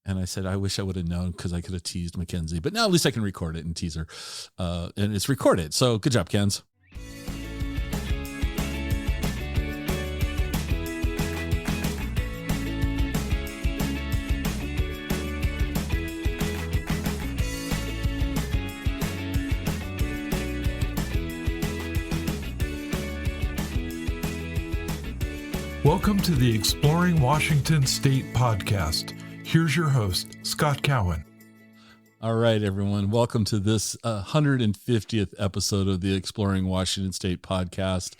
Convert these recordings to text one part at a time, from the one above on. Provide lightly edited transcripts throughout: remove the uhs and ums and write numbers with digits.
And I said, I wish I would have known because I could have teased Mackenzie. But now at least I can record it and tease her. And it's recorded. So good job, Kenz. Welcome to the Exploring Washington State podcast. Here's your host, Scott Cowan. All right, everyone. Welcome to this 150th episode of the Exploring Washington State podcast.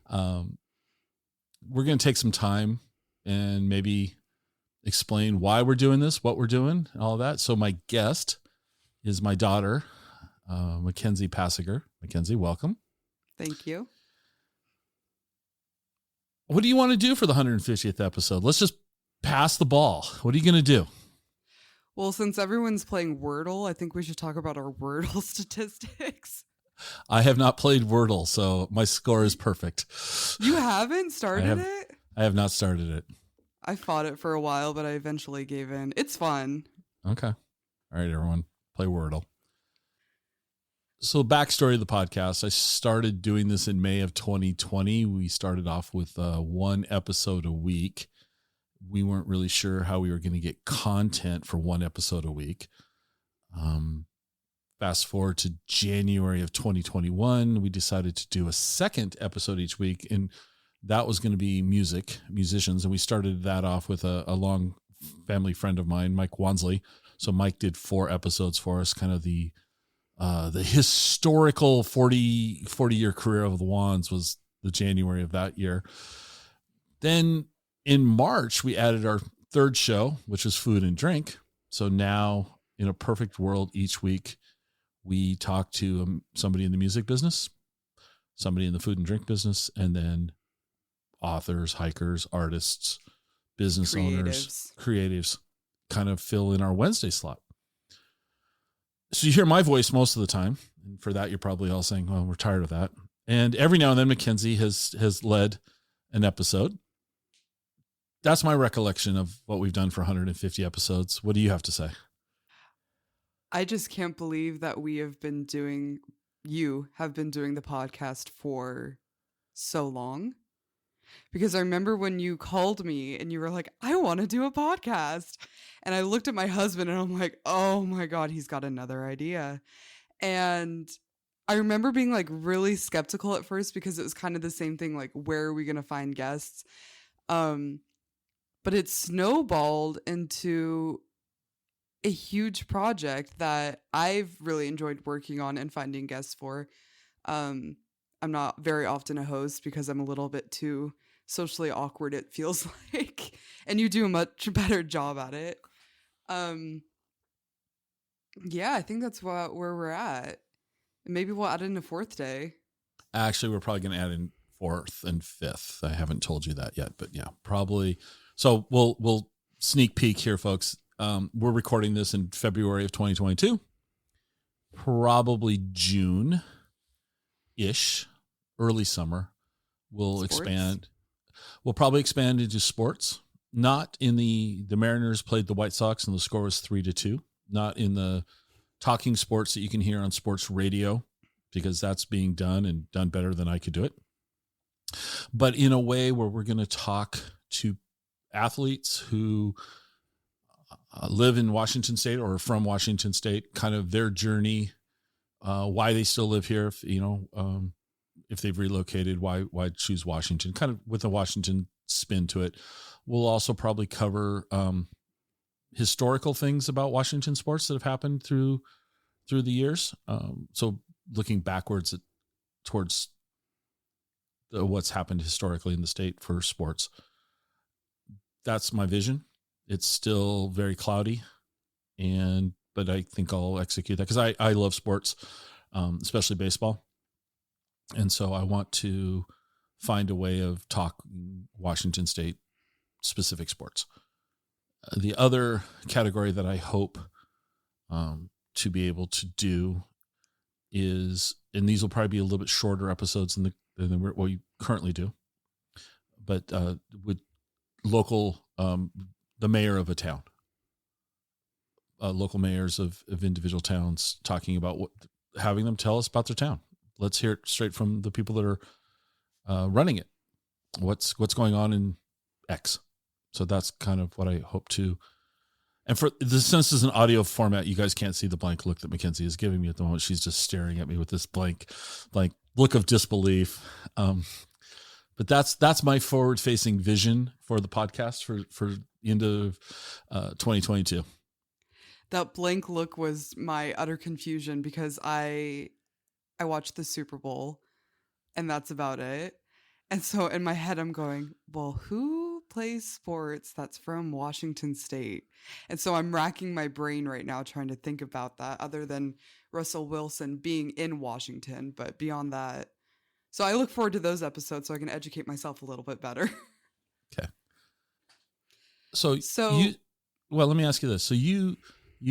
We're going to take some time and maybe explain why we're doing this, what we're doing, all that. So my guest is my daughter, Kenzie Passiger. Kenzie, welcome. Thank you. What do you want to do for the 150th episode? Let's just pass the ball. What are you going to do? Well, since everyone's playing Wordle, I think we should talk about our Wordle statistics. I have not played Wordle, so my score is perfect. You haven't started it? I have not started it. I fought it for a while, but I eventually gave in. It's fun. Okay. All right, everyone. Play Wordle. So backstory of the podcast, I started doing this in May of 2020. We started off with one episode a week. We weren't really sure how we were going to get content for one episode a week. Fast forward to January of 2021, we decided to do a second episode each week, and that was going to be musicians. And we started that off with a long family friend of mine, Mike Wansley. So Mike did 4 episodes for us, kind of the historical 40-year career of the Wands was the January of that year. Then in March, we added our third show, which is Food and Drink. So now in a perfect world, each week we talk to somebody in the music business, somebody in the food and drink business, and then authors, hikers, artists, business owners, creatives kind of fill in our Wednesday slot. So you hear my voice most of the time. And for that, you're probably all saying, well, we're tired of that. And every now and then Mackenzie has led an episode. That's my recollection of what we've done for 150 episodes. What do you have to say? I just can't believe that you have been doing the podcast for so long. Because I remember when you called me and you were like, I want to do a podcast. And I looked at my husband and I'm like, oh my God, he's got another idea. And I remember being like really skeptical at first because it was kind of the same thing, like, where are we going to find guests? But it snowballed into a huge project that I've really enjoyed working on and finding guests for. I'm not very often a host because I'm a little bit too socially awkward, it feels like, and you do a much better job at it. Yeah, I think that's where we're at. Maybe we'll add in a 4th day. Actually, we're probably going to add in 4th and 5th. I haven't told you that yet, but yeah, probably. So we'll sneak peek here, folks. We're recording this in February of 2022, probably June-ish, early summer. We'll probably expand into sports, not in the Mariners played the White Sox and the score was 3-2, not in the talking sports that you can hear on sports radio, because that's being done and done better than I could do it. But in a way where we're going to talk to athletes who live in Washington State or from Washington State, kind of their journey, why they still live here, if they've relocated, why choose Washington, kind of with a Washington spin to it. We'll also probably cover historical things about Washington sports that have happened through the years. So looking backwards towards what's happened historically in the state for sports. That's my vision. It's still very cloudy, but I think I'll execute that because I love sports, especially baseball. And so I want to find a way of talking Washington State specific sports. The other category that I hope to be able to do is, and these will probably be a little bit shorter episodes than what we currently do, but with local, the mayor of a town. local mayors of individual towns talking about having them tell us about their town. Let's hear it straight from the people that are running it. What's going on in X. So that's kind of what I hope to. And for since this is an audio format, you guys can't see the blank look that Mackenzie is giving me at the moment. She's just staring at me with this blank look of disbelief. But that's my forward-facing vision for the podcast for the end of 2022. That blank look was my utter confusion because I watched the Super Bowl and that's about it. And so in my head, I'm going, well, who plays sports that's from Washington State? And so I'm racking my brain right now trying to think about that other than Russell Wilson being in Washington. But beyond that, so I look forward to those episodes so I can educate myself a little bit better. Okay. So well, let me ask you this. So you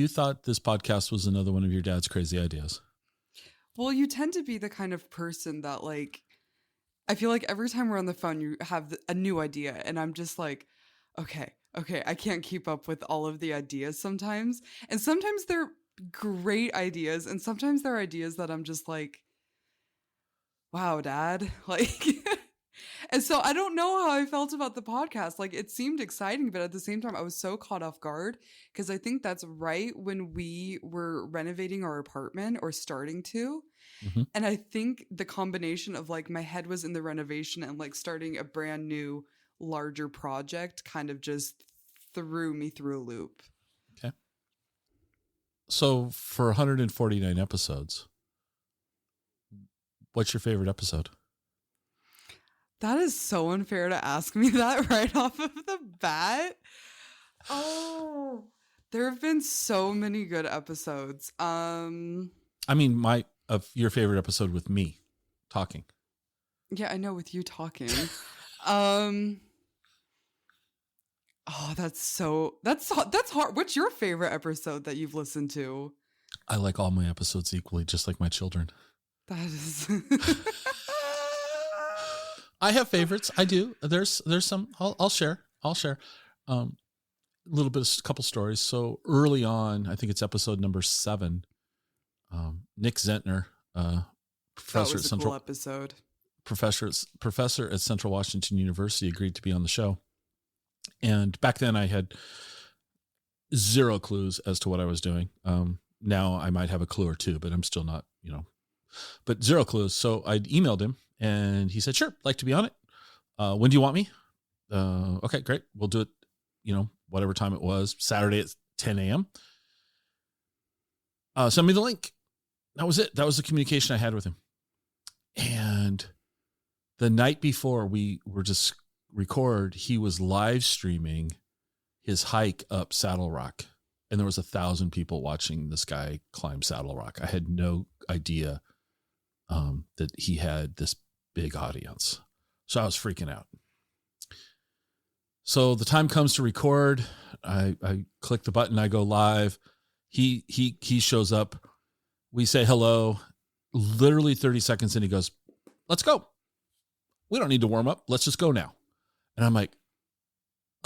thought this podcast was another one of your dad's crazy ideas. Well, you tend to be the kind of person that I feel like every time we're on the phone, you have a new idea. And I'm just like, okay, I can't keep up with all of the ideas sometimes. And sometimes they're great ideas. And sometimes they're ideas that I'm just like, wow, Dad. And so I don't know how I felt about the podcast. It seemed exciting, but at the same time, I was so caught off guard because I think that's right when we were renovating our apartment or starting to. Mm-hmm. And I think the combination of my head was in the renovation and starting a brand new, larger project kind of just threw me through a loop. Okay. So for 149 episodes, what's your favorite episode? That is so unfair to ask me that right off of the bat. Oh, there have been so many good episodes. I mean, your favorite episode with me talking. Yeah, I know, with you talking. Oh, that's hard. What's your favorite episode that you've listened to? I like all my episodes equally, just like my children. That is. I have favorites. I do. There's some. I'll share. A little bit of a couple stories. So early on, I think it's episode number 7. Nick Zentner, professor at Central, cool episode. Professor at Central Washington University, agreed to be on the show. And back then, I had zero clues as to what I was doing. Now I might have a clue or two, but I'm still not, but zero clues. So I emailed him. And he said, sure, like to be on it. When do you want me? Okay, great. We'll do it, whatever time it was, Saturday at 10 a.m. Send me the link. That was it. That was the communication I had with him. And the night before we were just record, he was live streaming his hike up Saddle Rock. And there was 1,000 people watching this guy climb Saddle Rock. I had no idea that he had this big audience. So I was freaking out. So the time comes to record. I click the button. I go live. He shows up. We say hello. Literally 30 seconds in, he goes, let's go. We don't need to warm up. Let's just go now. And I'm like,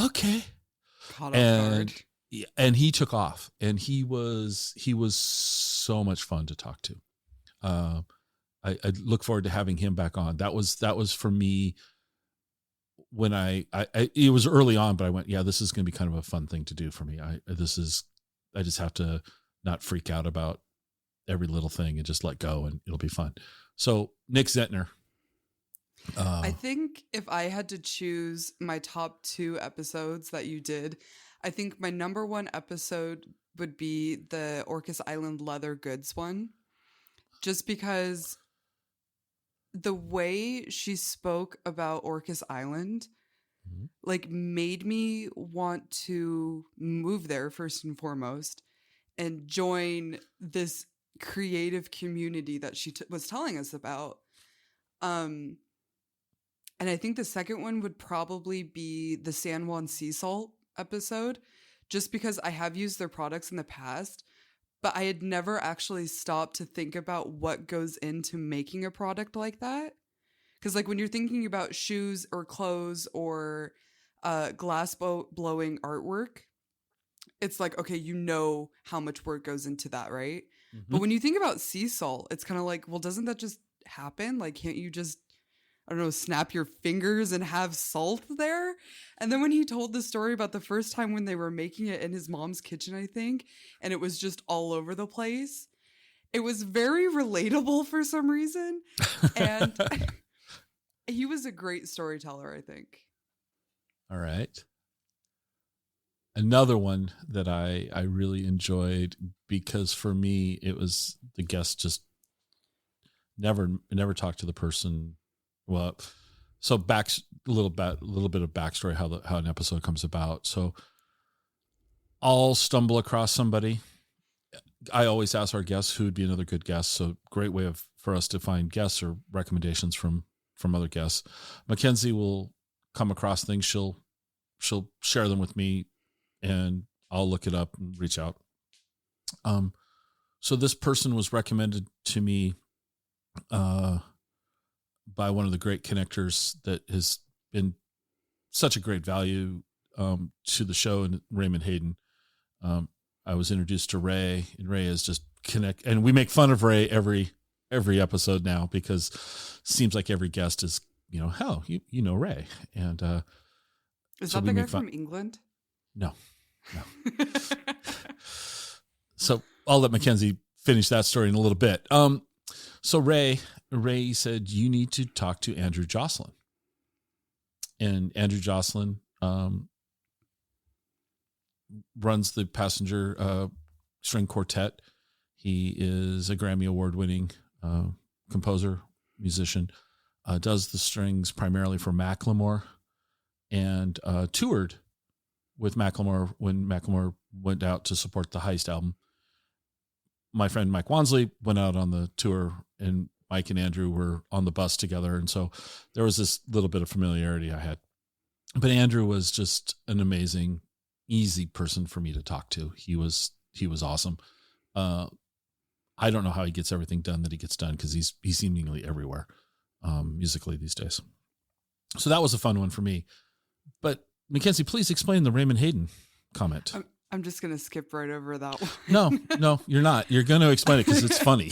okay. Caught off guard. And he took off. And he was so much fun to talk to. I look forward to having him back on. That was for me when it was early on, but I went, yeah, this is going to be kind of a fun thing to do for me. I just have to not freak out about every little thing and just let go, and it'll be fun. So Nick Zentner. I think if I had to choose my top 2 episodes that you did, I think my number 1 episode would be the Orcas Island leather goods one, just because the way she spoke about Orcas Island, made me want to move there first and foremost and join this creative community that she was telling us about. And I think the second one would probably be the San Juan sea salt episode, just because I have used their products in the past, but I had never actually stopped to think about what goes into making a product like that. Because when you're thinking about shoes or clothes or glass blowing artwork, it's like, okay, you know how much work goes into that, right? Mm-hmm. But when you think about sea salt, it's kind of like, well, doesn't that just happen? Like, can't you just, I don't know, snap your fingers and have salt there? And then when he told the story about the first time when they were making it in his mom's kitchen, I think, and it was just all over the place, it was very relatable for some reason. And he was a great storyteller, I think. All right. Another one that I really enjoyed, because for me, it was the guest just never talked to the person. Well, so a little bit of backstory, how an episode comes about. So I'll stumble across somebody. I always ask our guests who would be another good guest. So great way for us to find guests or recommendations from other guests. Mackenzie will come across things. She'll share them with me, and I'll look it up and reach out. So this person was recommended to me by one of the great connectors that has been such a great value to the show, and Raymond Hayden. I was introduced to Ray, and Ray is just and we make fun of Ray every episode now, because it seems like every guest is, hell, you know Ray. And is that the guy from England? No. So I'll let Mackenzie finish that story in a little bit. So Ray said, you need to talk to Andrew Jocelyn. And Andrew Jocelyn runs the Passenger String Quartet. He is a Grammy Award-winning composer, musician, does the strings primarily for Macklemore, and toured with Macklemore when Macklemore went out to support the Heist album. My friend Mike Wansley went out on the tour, and Mike and Andrew were on the bus together. And so there was this little bit of familiarity I had. But Andrew was just an amazing, easy person for me to talk to. He was awesome. I don't know how he gets everything done that he gets done, because he's seemingly everywhere musically these days. So that was a fun one for me. But Mackenzie, please explain the Raymond Hayden comment. I'm just going to skip right over that one. No, you're not. You're going to explain it because it's funny.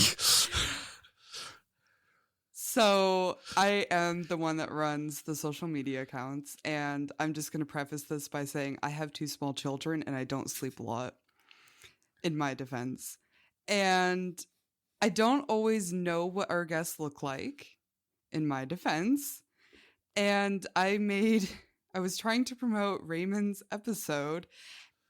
So I am the one that runs the social media accounts, and I'm just going to preface this by saying I have 2 small children and I don't sleep a lot, in my defense. And I don't always know what our guests look like, in my defense. And I was trying to promote Raymond's episode,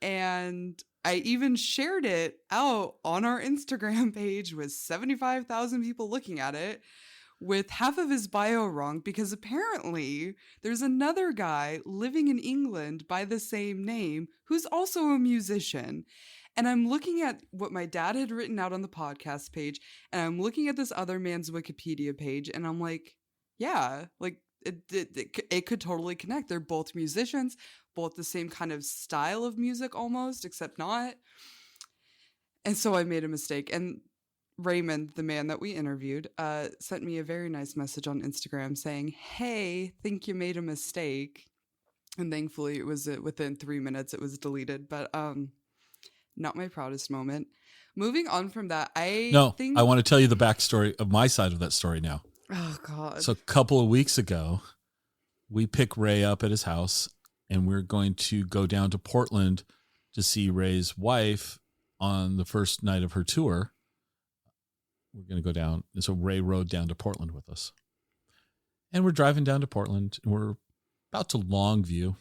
and I even shared it out on our Instagram page with 75,000 people looking at it, with half of his bio wrong, because apparently there's another guy living in England by the same name who's also a musician. And I'm looking at what my dad had written out on the podcast page, and I'm looking at this other man's Wikipedia page, and I'm like, yeah, like it could totally connect. They're both musicians, both the same kind of style of music almost, except not. And so I made a mistake. And Raymond, the man that we interviewed, sent me a very nice message on Instagram saying, hey, think you made a mistake. And thankfully it was within 3 minutes it was deleted. But not my proudest moment. Moving on from that, I want to tell you the backstory of my side of that story now. Oh, God. So a couple of weeks ago, we pick Ray up at his house, and we're going to go down to Portland to see Ray's wife on the first night of her tour. We're going to go down. And so Ray rode down to Portland with us. And we're driving down to Portland, and we're about to Longview.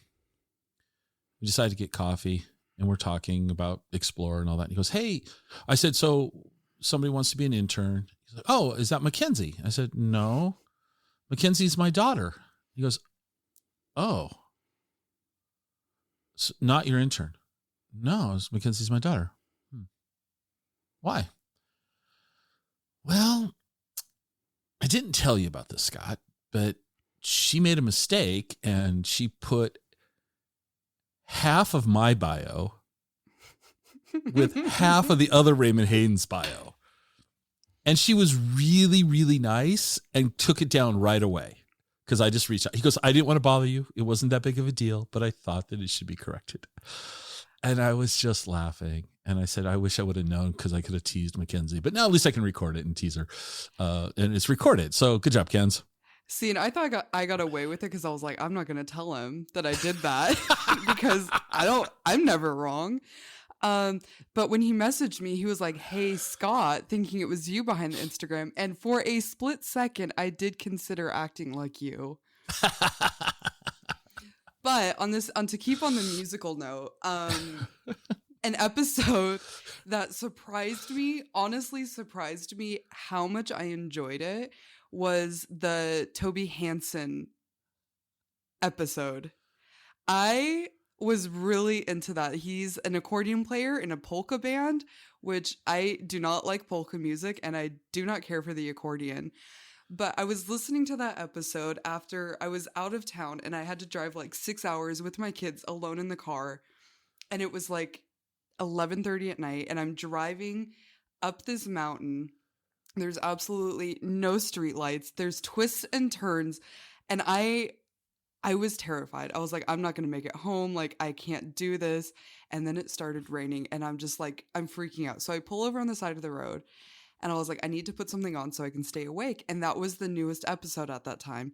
We decided to get coffee, and we're talking about Explore and all that. And he goes, hey, I said, so somebody wants to be an intern. He's like, oh, is that Mackenzie? I said, no, Mackenzie's my daughter. He goes, oh, so not your intern. No, Mackenzie's my daughter. Why? Well, I didn't tell you about this, Scott, but she made a mistake, and she put half of my bio with half of the other Raymond Hayden's bio. And she was really, really nice and took it down right away, because I just reached out. He goes, I didn't want to bother you. It wasn't that big of a deal, but I thought that it should be corrected. And I was just laughing. And I said, I wish I would have known because I could have teased Mackenzie. But now at least I can record it and tease her. And it's recorded. So good job, Kenz. See, and I thought I got away with it because I was like, I'm not going to tell him that I did that because I'm never wrong. But when he messaged me, he was like, hey, Scott, thinking it was you behind the Instagram. And for a split second, I did consider acting like you. But to keep on the musical note, an episode that honestly surprised me how much I enjoyed it was the Toby Hansen episode. I was really into that. He's an accordion player in a polka band, which I do not like polka music and I do not care for the accordion. But I was listening to that episode after I was out of town and I had to drive like 6 hours with my kids alone in the car. And it was like 11:30 at night and I'm driving up this mountain. There's absolutely no street lights. There's twists and turns. And I was terrified. I was like, I'm not going to make it home. Like, I can't do this. And then it started raining and I'm just like, I'm freaking out. So I pull over on the side of the road and I was like, I need to put something on so I can stay awake. And that was the newest episode at that time.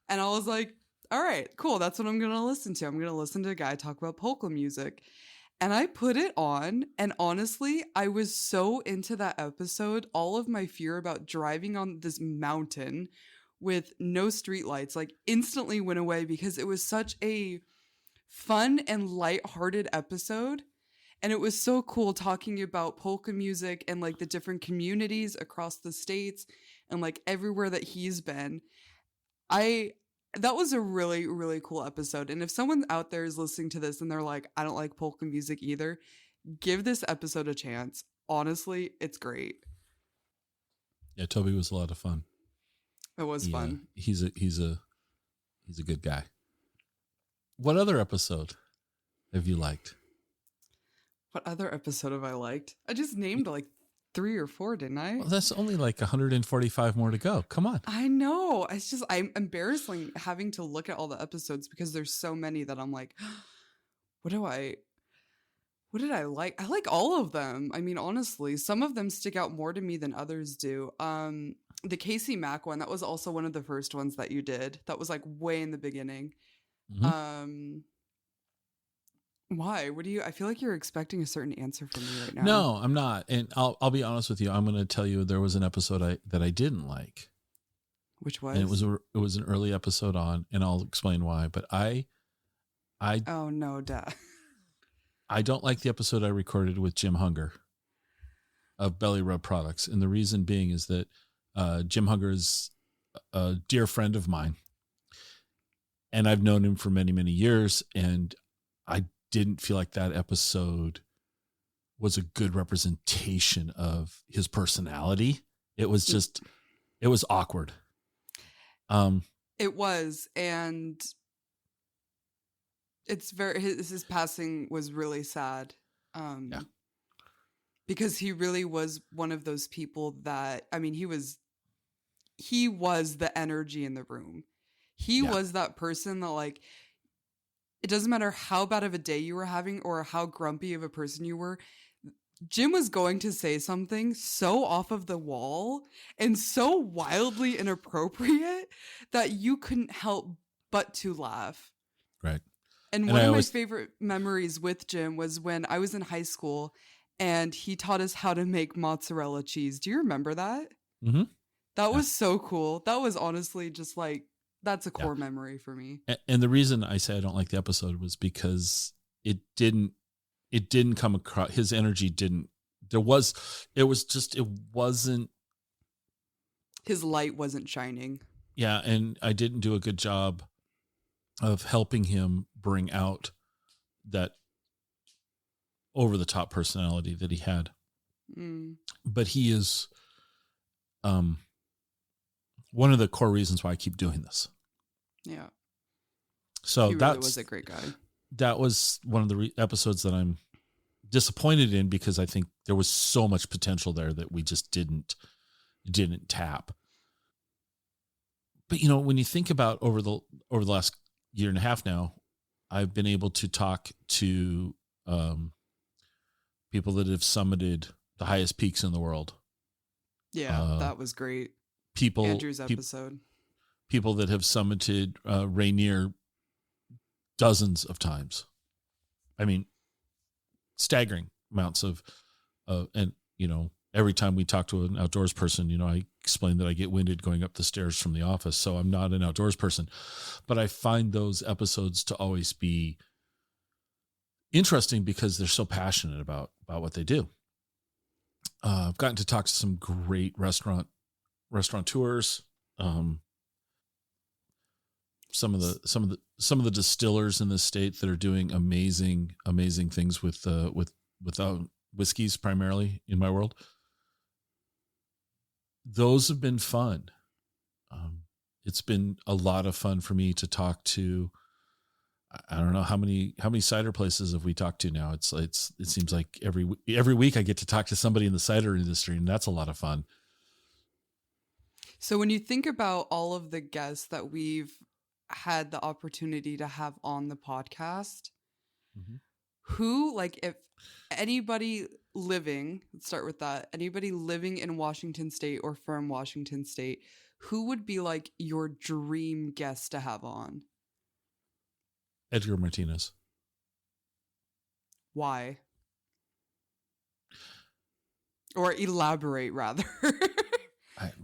And I was like, all right, cool. That's what I'm going to listen to. I'm going to listen to a guy talk about polka music. And I put it on, and honestly, I was so into that episode. All of my fear about driving on this mountain with no streetlights like instantly went away because it was such a fun and lighthearted episode. And it was so cool talking about polka music and like the different communities across the states and like everywhere that he's been. That was a really, really cool episode. And if someone out there is listening to this and they're like, I don't like polka music either, give this episode a chance. Honestly, it's great. Yeah, Toby was a lot of fun. It was fun. He's a good guy. What other episode have you liked? What other episode have I liked? I just named like 3 or 4, didn't I? Well, that's only like 145 more to go. Come on. I know. It's just, I'm embarrassing having to look at all the episodes because there's so many that I'm like, what did I like? I like all of them. I mean, honestly, some of them stick out more to me than others do. The Casey Mack one, that was also one of the first ones that you did. That was like way in the beginning. Mm-hmm. Why? I feel like you're expecting a certain answer from me right now. No, I'm not. And I'll be honest with you. I'm going to tell you there was an episode that I didn't like. Which was? And it was an early episode on, and I'll explain why. But oh no, duh. I don't like the episode I recorded with Jim Hunger of Belly Rub Products. And the reason being is that Jim Hunger is a dear friend of mine. And I've known him for many, many years. And I didn't feel like that episode was a good representation of his personality. It was just, it was awkward. It was, and it's his passing was really sad. Yeah. Because he really was one of those people that, I mean, he was the energy in the room. He was that person that like, it doesn't matter how bad of a day you were having or how grumpy of a person you were. Jim was going to say something so off of the wall and so wildly inappropriate that you couldn't help but to laugh. Right. And one of my favorite memories with Jim was when I was in high school and he taught us how to make mozzarella cheese. Do you remember that? Mm-hmm. That was so cool. That was honestly just like, that's a core memory for me. And the reason I say I don't like the episode was because it didn't come across, his energy didn't, it wasn't. His light wasn't shining. Yeah. And I didn't do a good job of helping him bring out that over the top personality that he had. Mm. But he is, one of the core reasons why I keep doing this. Yeah. So that was a great guy. That was one of the episodes that I'm disappointed in because I think there was so much potential there that we just didn't tap. But you know, when you think about over the last year and a half now, I've been able to talk to people that have summited the highest peaks in the world. Yeah, that was great. Andrew's episode. People that have summited Rainier dozens of times. I mean, staggering amounts of, and every time we talk to an outdoors person, I explain that I get winded going up the stairs from the office, so I'm not an outdoors person. But I find those episodes to always be interesting because they're so passionate about what they do. I've gotten to talk to some great restaurateurs, some of the distillers in the state that are doing amazing things with whiskeys, primarily in my world. Those have been fun. It's been a lot of fun for me to talk to. I don't know how many cider places have we talked to now. It seems like every week I get to talk to somebody in the cider industry, and that's a lot of fun. So when you think about all of the guests that we've had the opportunity to have on the podcast, who, like, if anybody living, let's start with that, anybody living in Washington State or from Washington State, who would be like your dream guest to have on? Edgar Martinez. Why? Or elaborate, rather.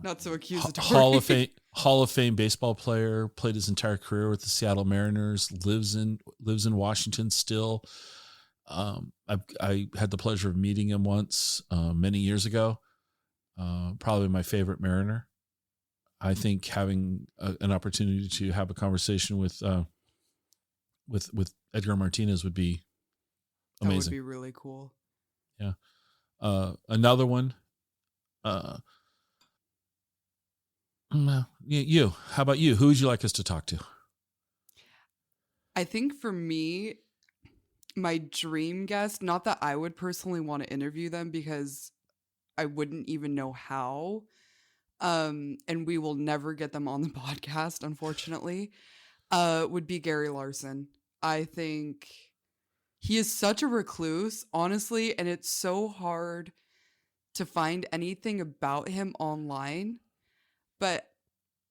Not so accusatory. Hall of Fame baseball player, played his entire career with the Seattle Mariners, lives in Washington still. I had the pleasure of meeting him once many years ago. Probably my favorite Mariner. I think having an opportunity to have a conversation with Edgar Martinez would be amazing. That would be really cool. Yeah. Another one. You. How about you? Who would you like us to talk to? I think for me, my dream guest, not that I would personally want to interview them because I wouldn't even know how. And we will never get them on the podcast, unfortunately, would be Gary Larson. I think he is such a recluse, honestly, and it's so hard to find anything about him online. But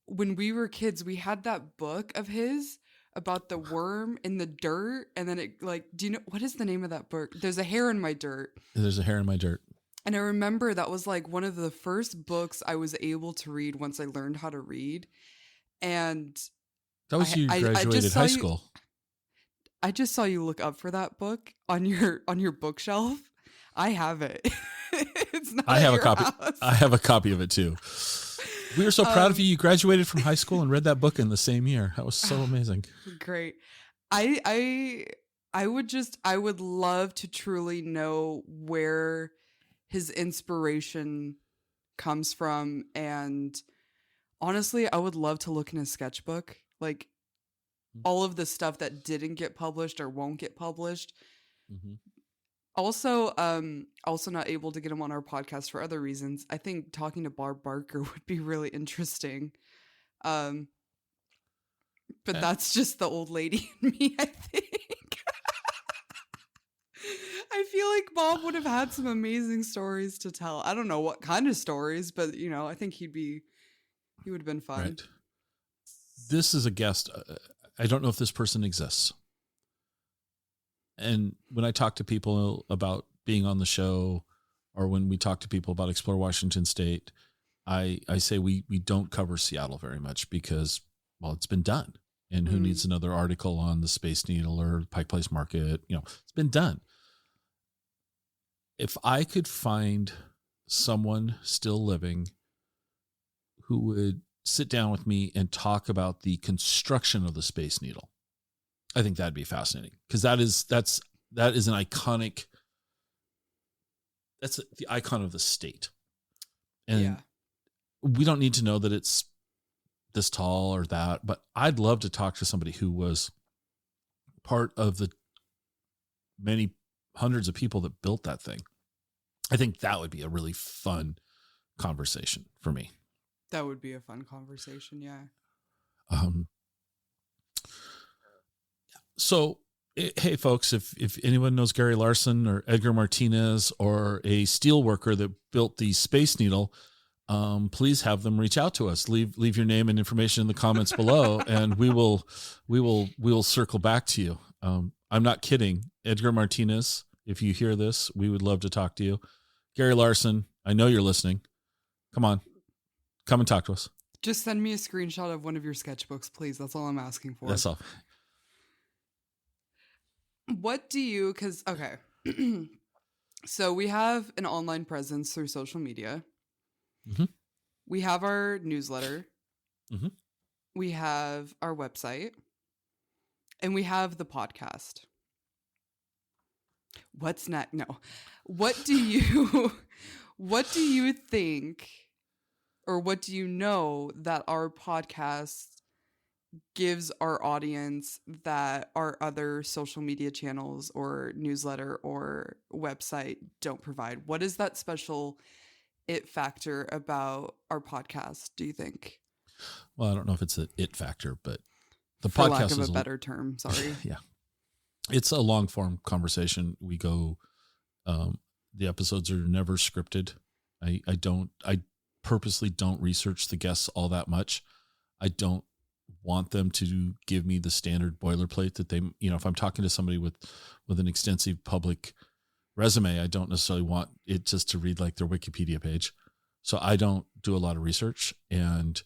when we were kids, we had that book of his about the worm in the dirt. And then it, like, do you know, what is the name of that book? There's a Hair in My Dirt. There's a Hair in My Dirt. And I remember that was like one of the first books I was able to read once I learned how to read. And that was you graduated high school. I just saw you look up for that book on your bookshelf. I have it. It's not. I have a copy. House. I have a copy of it too. We were so proud of you. You graduated from high school and read that book in the same year. That was so amazing. Great. I would love to truly know where his inspiration comes from. And honestly, I would love to look in his sketchbook, like all of the stuff that didn't get published or won't get published. Mm-hmm. Also not able to get him on our podcast for other reasons. I think talking to Barb Barker would be really interesting. But that's just the old lady in me, I think. I feel like Bob would have had some amazing stories to tell. I don't know what kind of stories, but I think he would have been fun. Right. This is a guest. I don't know if this person exists. And when I talk to people about being on the show, or when we talk to people about Explore Washington State, I say we don't cover Seattle very much because, well, it's been done. And who needs another article on the Space Needle or Pike Place Market? It's been done. If I could find someone still living who would sit down with me and talk about the construction of the Space Needle, I think that'd be fascinating, because that is an iconic. That's the icon of the state, and we don't need to know that it's this tall or that. But I'd love to talk to somebody who was part of the many hundreds of people that built that thing. I think that would be a really fun conversation for me. That would be a fun conversation, yeah. So Hey, folks, if anyone knows Gary Larson or Edgar Martinez or a steel worker that built the Space Needle, please have them reach out to us. Leave your name and information in the comments below, and we will circle back to you. I'm not kidding. Edgar Martinez, if you hear this, we would love to talk to you. Gary Larson, I know you're listening. Come on, come and talk to us. Just send me a screenshot of one of your sketchbooks, please. That's all I'm asking for. That's all. What do you, okay. So we have an online presence through social media. Mm-hmm. We have our newsletter. Mm-hmm. We have our website. And we have the podcast. What's next? No. What do you think, or what do you know that our podcast gives our audience that our other social media channels or newsletter or website don't provide? What is that special it factor about our podcast, do you think? Well, I don't know if it's an it factor, but the For podcast lack of is a better term, sorry. Yeah. It's a long form conversation. We go, the episodes are never scripted. I purposely don't research the guests all that much. I don't want them to give me the standard boilerplate that they, if I'm talking to somebody with an extensive public resume, I don't necessarily want it just to read like their Wikipedia page. So I don't do a lot of research, and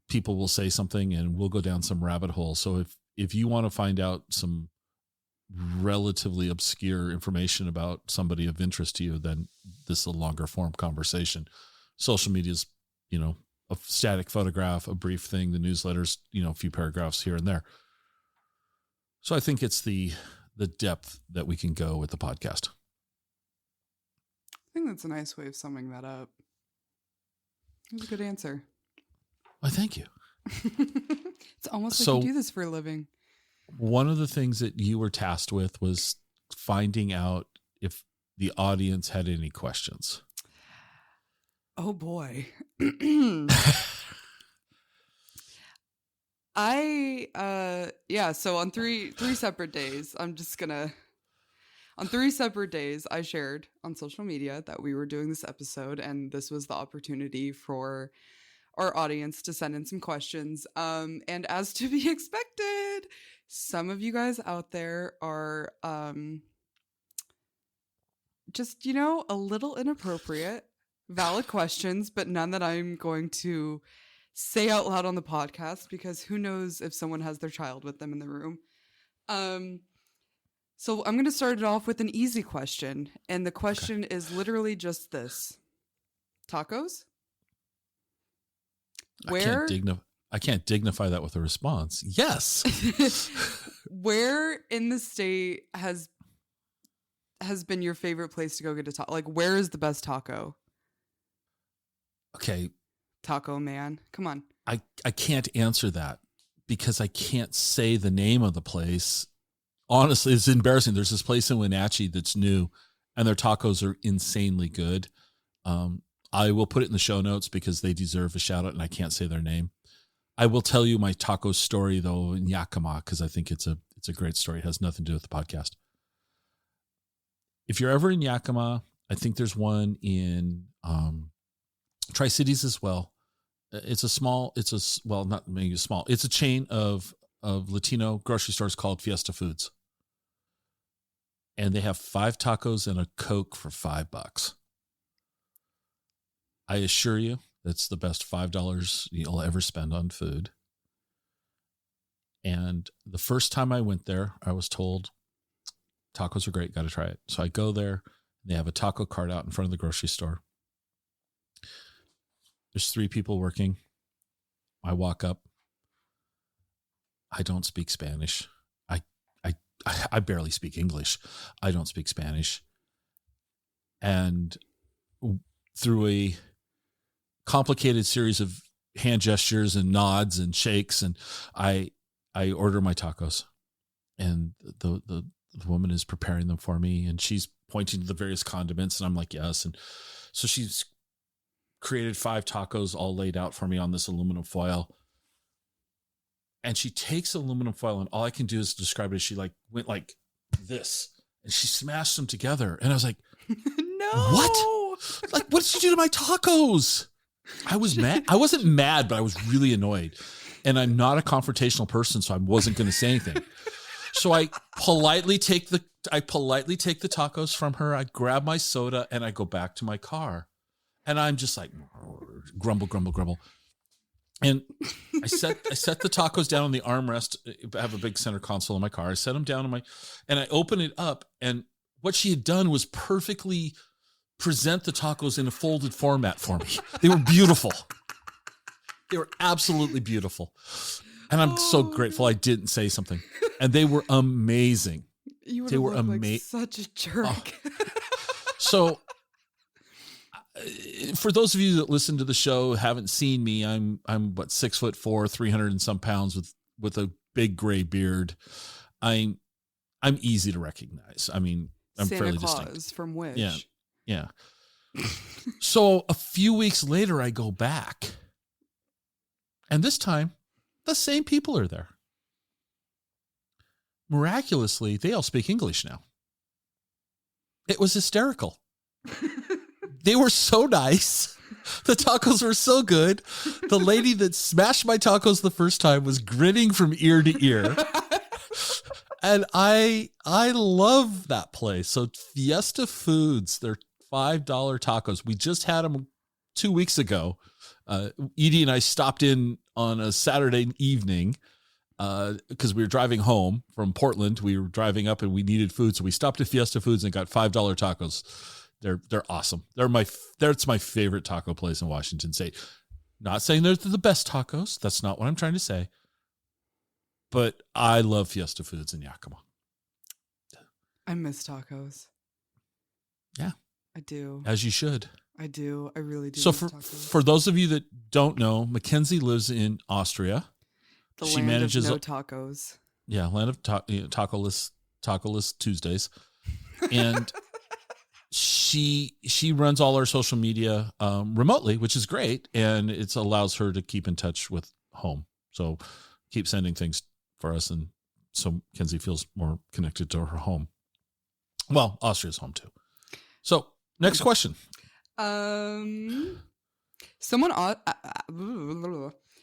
people will say something and we'll go down some rabbit hole. So if you want to find out some relatively obscure information about somebody of interest to you, then this is a longer form conversation. Social media is, a static photograph, a brief thing. The newsletters, a few paragraphs here and there. So I think it's the depth that we can go with the podcast. I think that's a nice way of summing that up. It was a good answer. Well, thank you. It's almost like you do this for a living. One of the things that you were tasked with was finding out if the audience had any questions. Oh boy. So on three separate days, on 3 separate days, I shared on social media that we were doing this episode, and this was the opportunity for our audience to send in some questions. And as to be expected, some of you guys out there are just, a little inappropriate. Valid questions, but none that I'm going to say out loud on the podcast, because who knows if someone has their child with them in the room. So I'm going to start it off with an easy question. And the question is literally just this. Tacos? Where? I can't dignify that with a response. Yes. Where in the state has been your favorite place to go get a taco? Like, where is the best taco? Okay. Taco man. Come on. I can't answer that because I can't say the name of the place. Honestly, it's embarrassing. There's this place in Wenatchee that's new, and their tacos are insanely good. I will put it in the show notes because they deserve a shout out, and I can't say their name. I will tell you my taco story though in Yakima, because I think it's a great story. It has nothing to do with the podcast. If you're ever in Yakima, I think there's one in Tri-Cities as well. It's a chain of Latino grocery stores called Fiesta Foods. And they have 5 tacos and a Coke for $5. I assure you, that's the best $5 you'll ever spend on food. And the first time I went there, I was told tacos are great, got to try it. So I go there, and they have a taco cart out in front of the grocery store. There's 3 people working. I walk up. I don't speak Spanish. I barely speak English. I don't speak Spanish. And through a complicated series of hand gestures and nods and shakes, and I order my tacos. And the woman is preparing them for me, and she's pointing to the various condiments, and I'm like, yes. And so she's created 5 tacos all laid out for me on this aluminum foil. And she takes aluminum foil, and all I can do is describe it as she like went like this, and she smashed them together. And I was like, No. what? Like, what did you do to my tacos? I was mad. I wasn't mad, but I was really annoyed. And I'm not a confrontational person, so I wasn't going to say anything. So I politely take the tacos from her. I grab my soda and I go back to my car. And I'm just like grumble, grumble, grumble. And I set the tacos down on the armrest. I have a big center console in my car. I set them down and I open it up. And what she had done was perfectly present the tacos in a folded format for me. They were beautiful. They were absolutely beautiful. And I'm so grateful I didn't say something. And they were amazing. They were like such a jerk. So for those of you that listen to the show, haven't seen me, I'm what, 6'4", 300 and some pounds with a big gray beard. I'm easy to recognize. I mean, I'm Santa fairly Claus distinct. From Wish. Yeah. So a few weeks later, I go back. And this time, the same people are there. Miraculously, they all speak English now. It was hysterical. They were so nice. The tacos were so good. The lady that smashed my tacos the first time was grinning from ear to ear. And I love that place. So Fiesta Foods, they're $5 tacos. We just had them 2 weeks ago. Edie and I stopped in on a Saturday evening because we were driving home from Portland. We were driving up and we needed food. So we stopped at Fiesta Foods and got $5 tacos. They're awesome. That's my favorite taco place in Washington State. Not saying they're the best tacos. That's not what I'm trying to say. But I love Fiesta Foods in Yakima. I miss tacos. Yeah. I do. As you should. I do. I really do. So for those of you that don't know, Kenzie lives in Austria. She manages of no tacos. Yeah, land of tacoless Tuesdays. And she runs all our social media remotely, which is great, and it allows her to keep in touch with home. So keep sending things for us, and so Kenzie feels more connected to her home. Well, Austria's home too. So next question.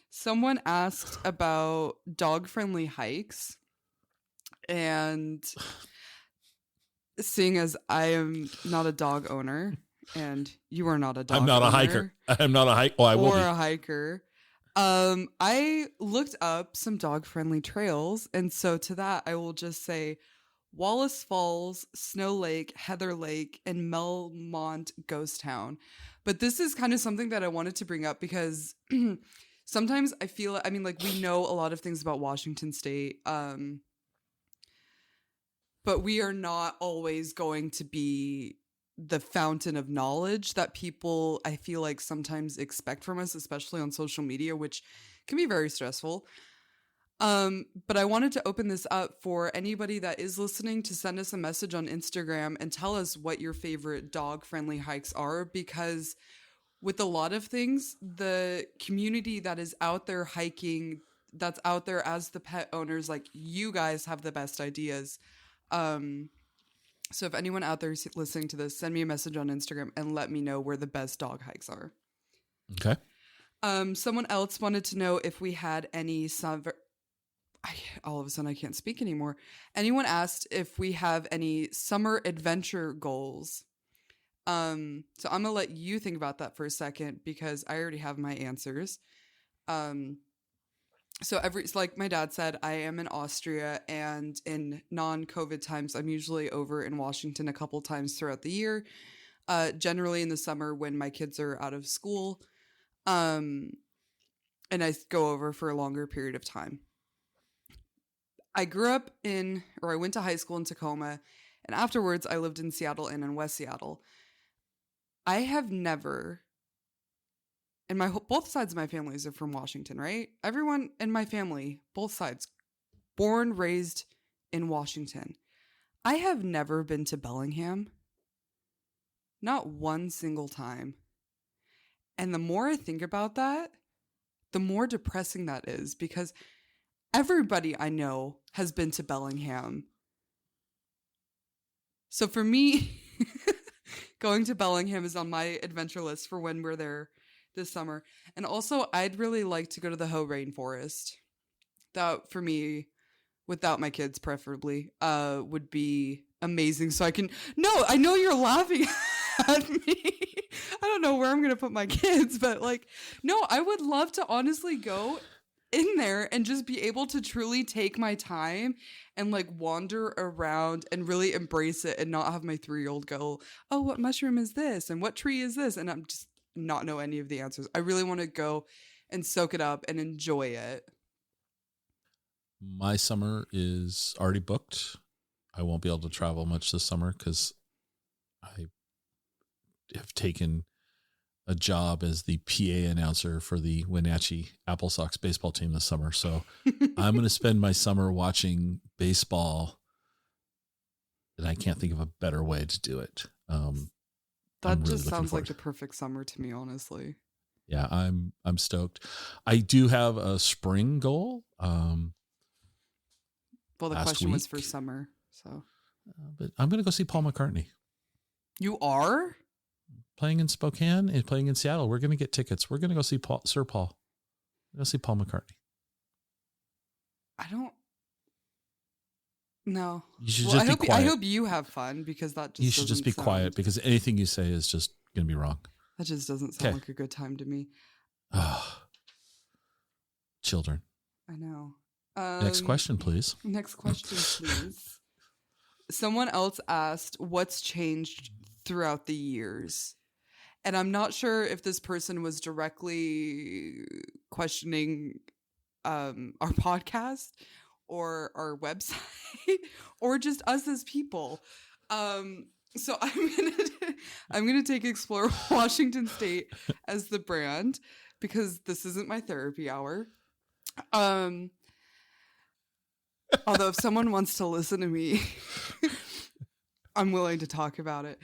Someone asked about dog-friendly hikes, and seeing as I am not a dog owner and you are not a dog I'm not owner, a hiker. I'm not a hiker. Oh, I will be. Or a hiker. I looked up some dog-friendly trails, and so to that I will just say Wallace Falls, Snow Lake, Heather Lake, and Melmont Ghost Town. But this is kind of something that I wanted to bring up because sometimes I feel, I mean, like, we know a lot of things about Washington State, but we are not always going to be the fountain of knowledge that people, I feel like, sometimes expect from us, especially on social media, which can be very stressful. But I wanted to open this up for anybody that is listening to send us a message on Instagram and tell us what your favorite dog-friendly hikes are, because with a lot of things, the community that is out there hiking, that's out there as the pet owners, like, you guys have the best ideas. So if anyone out there is listening to this, send me a message on Instagram and let me know where the best dog hikes are. Okay. Someone else wanted to know if we had any all of a sudden I can't speak anymore. Anyone asked if we have any summer adventure goals. So I'm going to let you think about that for a second because I already have my answers. So like my dad said, I am in Austria, and in non-COVID times, I'm usually over in Washington a couple times throughout the year, generally in the summer when my kids are out of school. And I go over for a longer period of time. I went to high school in Tacoma, and afterwards I lived in Seattle and in West Seattle. I have never, and both sides of my families are from Washington, right? Everyone in my family, both sides, born, raised in Washington. I have never been to Bellingham. Not one single time. And the more I think about that, the more depressing that is, because everybody I know has been to Bellingham. So for me, going to Bellingham is on my adventure list for when we're there this summer. And also, I'd really like to go to the Hoh Rainforest. That, for me, without my kids preferably, would be amazing. So I can... No, I know you're laughing at me. I don't know where I'm going to put my kids, but like, no, I would love to honestly go in there and just be able to truly take my time and like wander around and really embrace it and not have my 3-year-old go, oh, what mushroom is this? And what tree is this? And I'm just not know any of the answers. I really want to go and soak it up and enjoy it. My summer is already booked. I won't be able to travel much this summer because I have taken a job as the PA announcer for the Wenatchee Apple Sox baseball team this summer. So I'm going to spend my summer watching baseball, and I can't think of a better way to do it. That really just sounds like the perfect summer to me, honestly. Yeah, I'm stoked. I do have a spring goal. Well, the question was for summer, so. But I'm going to go see Paul McCartney. You are? Playing in Spokane and playing in Seattle. We're going to get tickets. We're going to go see Sir Paul. We're going to see Paul McCartney. I don't. No. You should just be quiet. I hope you have fun because that just. You should just be quiet because anything you say is just going to be wrong. That just doesn't sound like a good time to me. Children. I know. Next question, please. Next question, please. Someone else asked, what's changed throughout the years? And I'm not sure if this person was directly questioning our podcast or our website or just us as people. So I'm gonna take Explore Washington State as the brand because this isn't my therapy hour. Although if someone wants to listen to me, I'm willing to talk about it.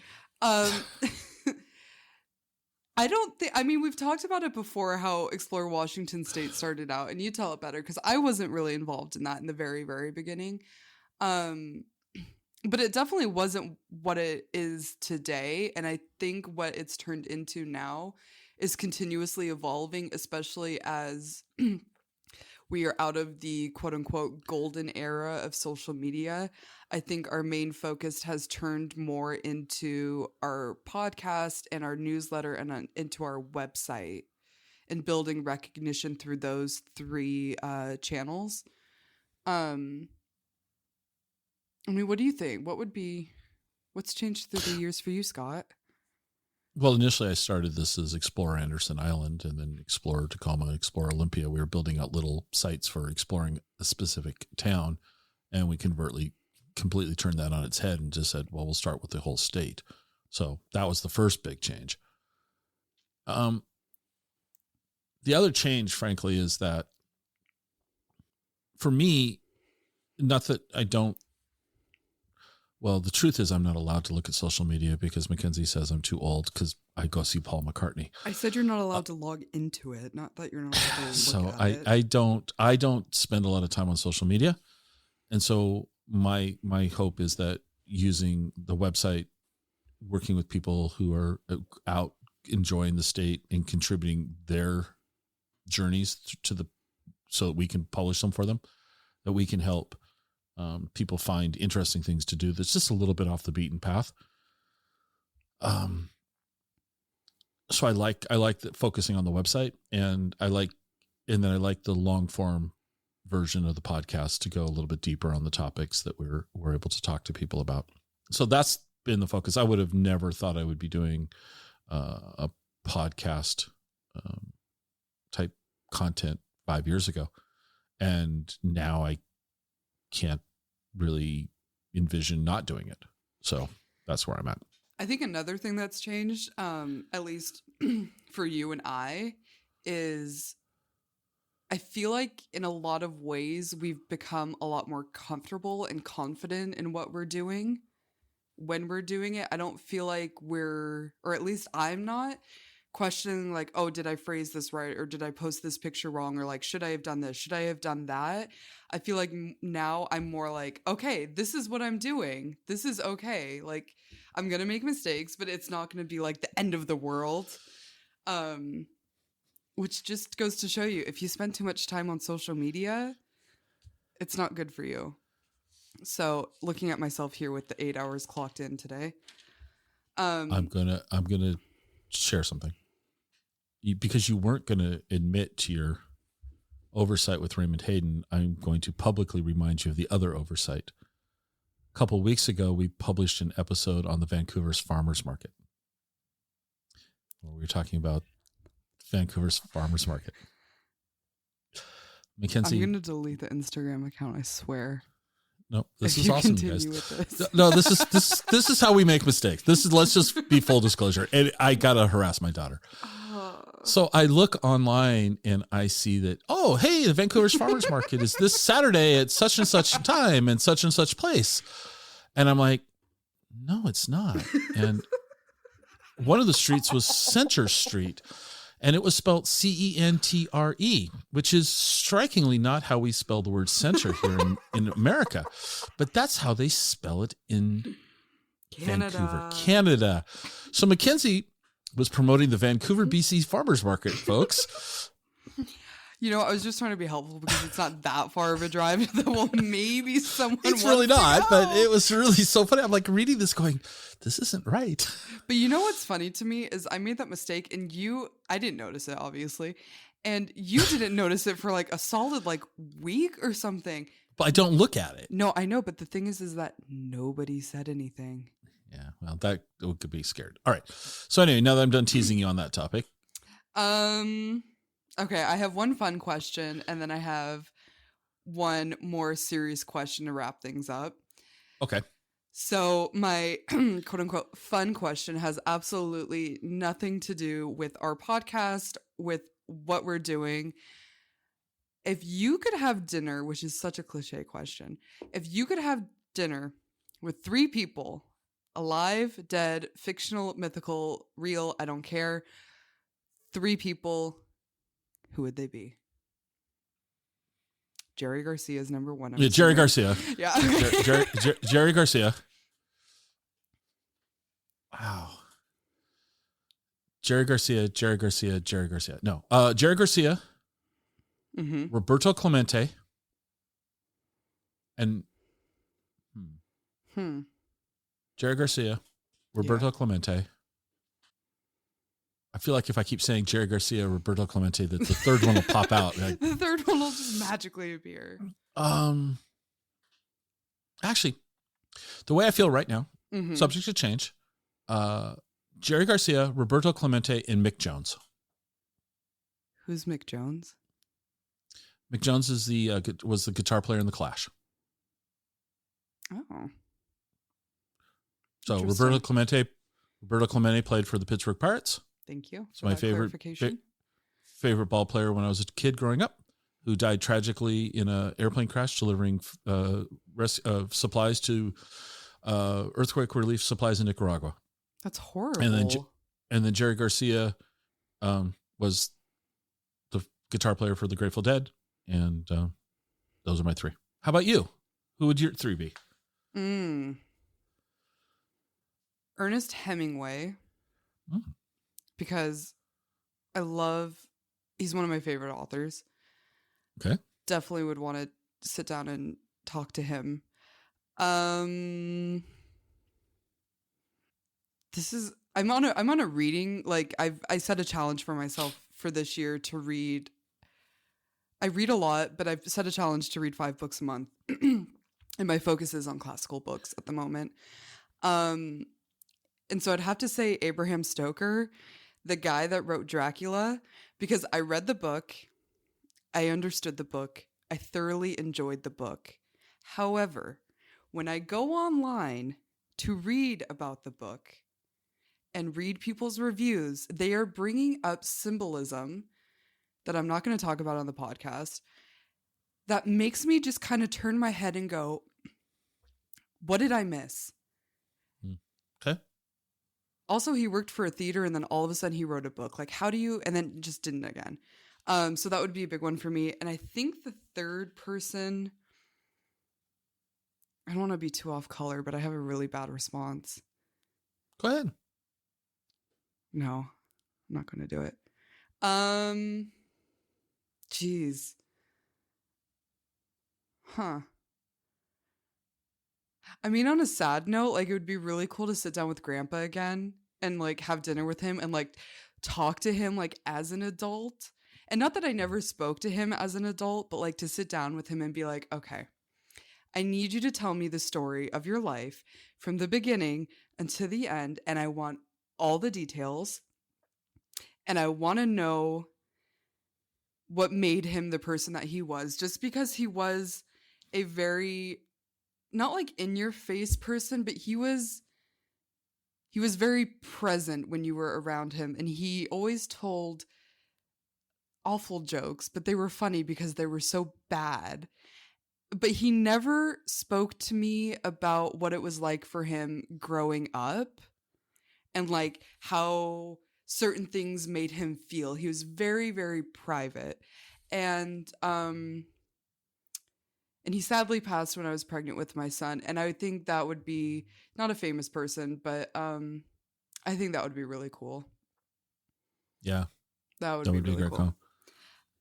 We've talked about it before, how Explore Washington State started out, and you tell it better because I wasn't really involved in that in the very, very beginning. But it definitely wasn't what it is today. And I think what it's turned into now is continuously evolving, especially as we are out of the quote unquote golden era of social media. I think our main focus has turned more into our podcast and our newsletter and into our website and building recognition through those 3 channels. What do you think? What's changed through the years for you, Scott? Well, initially I started this as Explore Anderson Island and then Explore Tacoma, Explore Olympia. We were building out little sites for exploring a specific town, and we completely turned that on its head and just said, well, we'll start with the whole state. So that was the first big change. The other change, frankly, is that for me, not that I don't, well, the truth is I'm not allowed to look at social media because Mackenzie says I'm too old because I go see Paul McCartney. I said you're not allowed to log into it, not that you're not allowed to look at it. I don't spend a lot of time on social media. And so my hope is that using the website, working with people who are out enjoying the state and contributing their journeys so that we can publish them for them, that we can help people find interesting things to do that's just a little bit off the beaten path. So I like focusing on the website, and I like the long form version of the podcast to go a little bit deeper on the topics that we're able to talk to people about. So that's been the focus. I would have never thought I would be doing a podcast type content 5 years ago, and now I can't really envision not doing it. So that's where I'm at. I think another thing that's changed, at least for you and I, is I feel like in a lot of ways we've become a lot more comfortable and confident in what we're doing when we're doing it. I don't feel like or at least I'm not questioning like, oh, did I phrase this right? Or did I post this picture wrong? Or like, should I have done this? Should I have done that? I feel like now I'm more like, okay, this is what I'm doing. This is okay. Like, I'm going to make mistakes, but it's not going to be like the end of the world. Which just goes to show you, if you spend too much time on social media, it's not good for you. So looking at myself here with the 8 hours clocked in today. I'm gonna share something. Because you weren't going to admit to your oversight with Raymond Hayden, I'm going to publicly remind you of the other oversight. A couple of weeks ago, we published an episode on the Vancouver's Farmers Market, where we were talking about Vancouver's Farmers Market. Mackenzie, I'm going to delete the Instagram account, I swear. No, this is awesome, guys. No, this is how we make mistakes. Let's just be full disclosure. And I gotta harass my daughter. So I look online and I see that, oh, hey, the Vancouver's Farmers Market is this Saturday at such and such time and such place. And I'm like, no, it's not. And one of the streets was Center Street. And it was spelled Centre, which is strikingly not how we spell the word center here in America. But that's how they spell it in Vancouver, Canada. So Mackenzie was promoting the Vancouver, BC Farmers Market, folks. You know, I was just trying to be helpful because it's not that far of a drive that will maybe someone It's really not, but it was really so funny. I'm like reading this going, this isn't right. But you know what's funny to me is I made that mistake and I didn't notice it, obviously. And you didn't notice it for like a solid week or something. But I don't look at it. No, I know. But the thing is that nobody said anything. Yeah, well, that could be scared. All right. So anyway, now that I'm done teasing you on that topic. Okay, I have one fun question, and then I have one more serious question to wrap things up. Okay. So my quote-unquote fun question has absolutely nothing to do with our podcast, with what we're doing. If you could have dinner, which is such a cliche question, if you could have dinner with 3 people, alive, dead, fictional, mythical, real, I don't care, 3 people, who would they be? Jerry Garcia is number 1. Yeah, Jerry Garcia. Yeah. Jerry Garcia. Wow. Jerry Garcia. No. Jerry Garcia. Mm-hmm. Roberto Clemente. And Jerry Garcia. Roberto Clemente. I feel like if I keep saying Jerry Garcia, Roberto Clemente, that the third one will pop out. The third one will just magically appear. Actually, the way I feel right now, Mm-hmm. subject to change, Jerry Garcia, Roberto Clemente, and Mick Jones. Who's Mick Jones? Mick Jones is was the guitar player in The Clash. Oh. So Roberto Clemente played for the Pittsburgh Pirates. Thank you. It's my favorite ball player when I was a kid growing up, who died tragically in an airplane crash delivering supplies to earthquake relief supplies in Nicaragua. That's horrible. And then Jerry Garcia was the guitar player for the Grateful Dead, and those are my 3. How about you? Who would your 3 be? Ernest Hemingway. Because he's one of my favorite authors. Okay. Definitely would want to sit down and talk to him. I'm on a reading, I set a challenge for myself for this year to read. I read a lot, but I've set a challenge to read 5 books a month. And my focus is on classical books at the moment. And so I'd have to say Abraham Stoker, the guy that wrote Dracula, because I read the book, I understood the book, I thoroughly enjoyed the book. However, when I go online to read about the book and read people's reviews, they are bringing up symbolism that I'm not going to talk about on the podcast that makes me just kind of turn my head and go, what did I miss? Okay. also he worked for a theater and then all of a sudden he wrote a book. Like, how do you, and then just didn't again. So that would be a big one for me. And I think the third person, I don't want to be too off color, but I have a really bad response. Go ahead. No, I'm not going to do it. Jeez. Huh. I mean, on a sad note, like, it would be really cool to sit down with Grandpa again and, like, have dinner with him and, like, talk to him, like, as an adult. And not that I never spoke to him as an adult, but, like, to sit down with him and be like, okay, I need you to tell me the story of your life from the beginning until the end, and I want all the details, and I want to know what made him the person that he was, just because he was a very, not like in your face person, but he was very present when you were around him, and he always told awful jokes, but they were funny because they were so bad. But he never spoke to me about what it was like for him growing up and like how certain things made him feel. He was very, very private. And he sadly passed when I was pregnant with my son. And I think that would be not a famous person, but I think that would be really cool. Yeah. That would be really cool.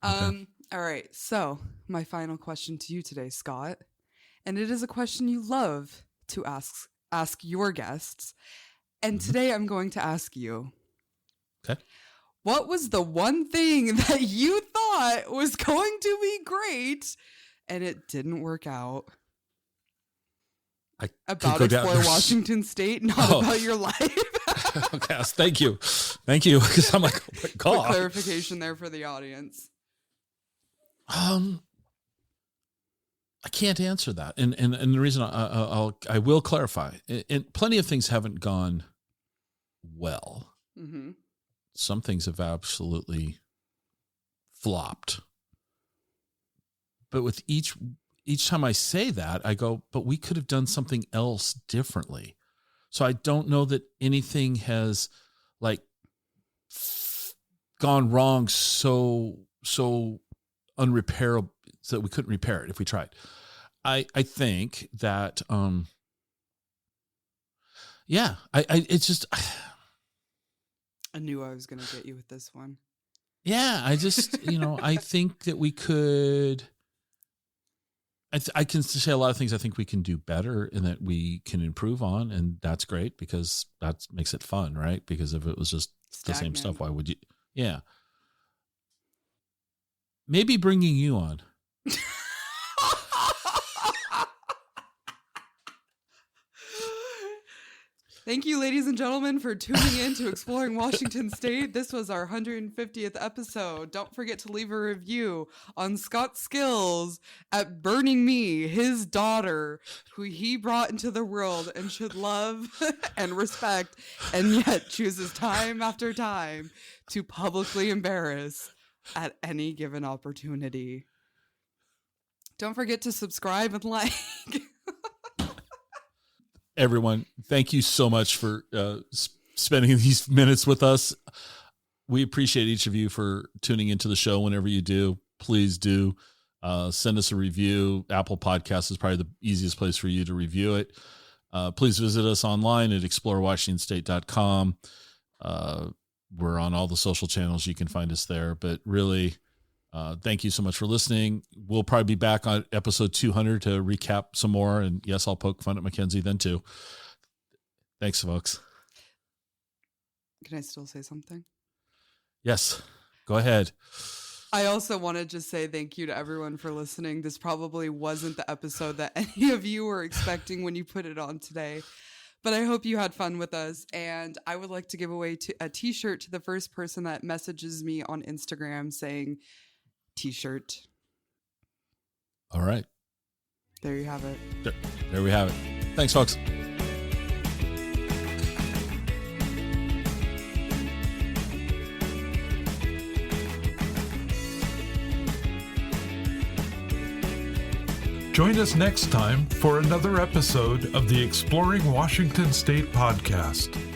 Okay. All right. So my final question to you today, Scott, and it is a question you love to ask your guests. And today I'm going to ask you. Okay. What was the one thing that you thought was going to be great and it didn't work out? About Explore Washington State, not about your life. Okay. Thank you. Because I'm like, oh my God. Quick clarification there for the audience. I can't answer that, and the reason I will clarify, and plenty of things haven't gone well. Mm-hmm. Some things have absolutely flopped. But with each time I say that, I go, but we could have done something else differently. So I don't know that anything has like gone wrong so unrepairable so that we couldn't repair it if we tried. I think that it's just I knew I was going to get you with this one. Yeah, I just I think that we could. I can say a lot of things I think we can do better and that we can improve on, and that's great because that makes it fun, right? Because if it was just the same stuff, why would you? Yeah. Maybe bringing you on. Thank you, ladies and gentlemen, for tuning in to Exploring Washington State. This was our 150th episode. Don't forget to leave a review on Scott's skills at burning me, his daughter, who he brought into the world and should love and respect, and yet chooses time after time to publicly embarrass at any given opportunity. Don't forget to subscribe and like. Everyone, thank you so much for spending these minutes with us. We appreciate each of you for tuning into the show whenever you do. Please do send us a review. Apple Podcasts is probably the easiest place for you to review it. Please visit us online at explorewashingtonstate.com. We're on all the social channels. You can find us there. But really, thank you so much for listening. We'll probably be back on episode 200 to recap some more. And yes, I'll poke fun at Mackenzie then too. Thanks, folks. Can I still say something? Yes, go ahead. I also want to just say thank you to everyone for listening. This probably wasn't the episode that any of you were expecting when you put it on today, but I hope you had fun with us. And I would like to give away a t-shirt to the first person that messages me on Instagram saying t-shirt. All right. There you have it. There we have it. Thanks, folks. Join us next time for another episode of the Exploring Washington State podcast.